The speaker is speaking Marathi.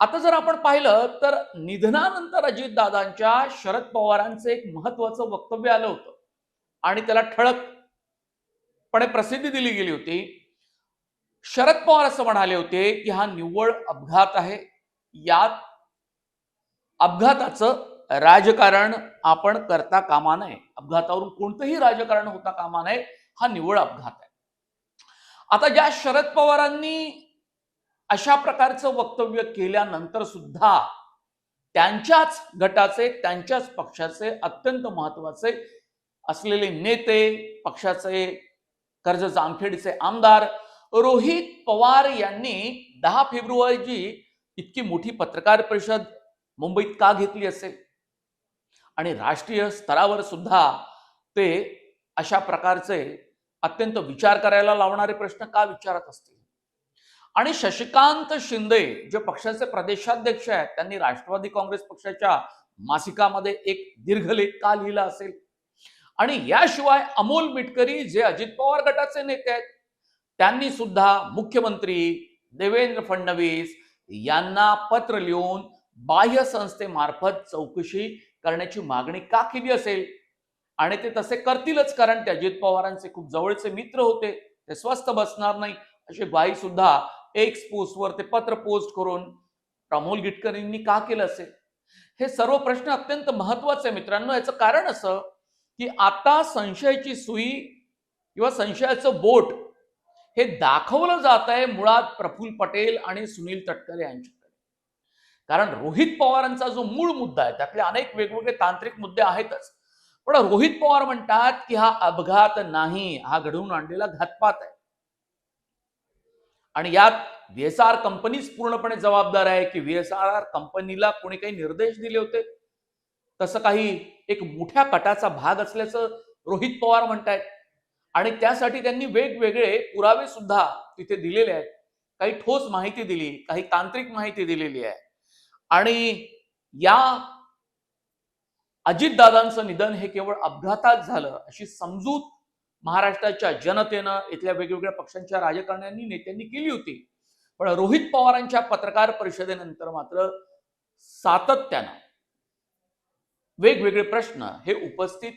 आता जर आपण पाहिलं तर निधनानंतर अजितदादांच्या शरद पवारांचं एक महत्वाचं वक्तव्य आलं होतं आणि त्याला ठळकपणे प्रसिद्धी दिली गेली होती. शरद पवार असं म्हणाले होते की हा निव्वळ अपघात आहे. यात अपघाताचं राजकारण आपण करता कामा नये. अपघातावरून कोणतंही राजकारण होता कामा नये. हा निव्वळ अपघात आहे. आता ज्या शरद पवारांनी अशा प्रकारचं वक्तव्य केल्यानंतर सुद्धा त्यांच्याच गटाचे, त्यांच्याच पक्षाचे अत्यंत महत्वाचे असलेले नेते, पक्षाचे कर्जत जामखेडचे आमदार रोहित पवार यांनी 10 फेब्रुवारीची इतकी मोठी पत्रकार परिषद मुंबईत का घेतली असेल आणि राष्ट्रीय स्तरावर सुद्धा ते अशा प्रकारचे अत्यंत विचार करायला लावणारे प्रश्न का विचारत असतील. आणि शशिकांत शिंदे जे पक्षाचे प्रदेशाध्यक्ष आहेत त्यांनी राष्ट्रवादी काँग्रेस पक्षाच्या मासिकामध्ये एक दीर्घलेख का लिहिला असेल. आणि याशिवाय अमोल मिटकरी जे अजित पवार गटाचे नेते आहेत त्यांनी सुद्धा मुख्यमंत्री देवेंद्र फडणवीस यांना पत्र लिहून बाह्य संस्थेमार्फत चौकशी करण्याची मागणी का केली असेल. आणि ते तसे करतीलच, कारण ते अजित पवारांचे खूप जवळचे मित्र होते. ते स्वस्थ बसणार नाही अशी ग्वाही सुद्धा एक्स पोस्टवर ते पत्र पोस्ट करून अमोल गिटकरींनी का केलं असेल. हे सर्व प्रश्न अत्यंत महत्वाचे मित्रांनो. याचं कारण असं की आता संशयाची सुई किंवा संशयाचं बोट हे दाखवलं जात आहे मुळात प्रफुल्ल पटेल आणि सुनील तटकरे यांच्याकडे. कारण रोहित पवारांचा जो मूळ मुद्दा आहे त्यातले अनेक वेगवेगळे तांत्रिक मुद्दे आहेतच, पण रोहित पवार म्हणतात की हा अपघात नाही, हा घडवून आणलेला घातपात आहे. आणि यात व्हीएसआर कंपनीच पूर्णपणे जबाबदार आहे की व्हीएसआर कंपनीला कोणी काही निर्देश दिले होते, तसं काही एक मोठ्या कटाचा भाग असल्याचं रोहित पवार म्हणतायत. आणि त्यासाठी त्यांनी वेगवेगळे पुरावे सुद्धा तिथे दिलेले आहेत. काही ठोस माहिती दिली, काही तांत्रिक माहिती दिलेली आहे. आणि या अजितदादांचं निधन हे केवळ अपघातात झालं अशी समजूत महाराष्ट्राच्या जनतेनं, इथल्या वेगवेगळ्या पक्षांच्या राजकारण्यांनी, नेत्यांनी केली होती. पण रोहित पवारांच्या पत्रकार परिषदेनंतर मात्र सातत्यानं वेगवेगळे प्रश्न हे उपस्थित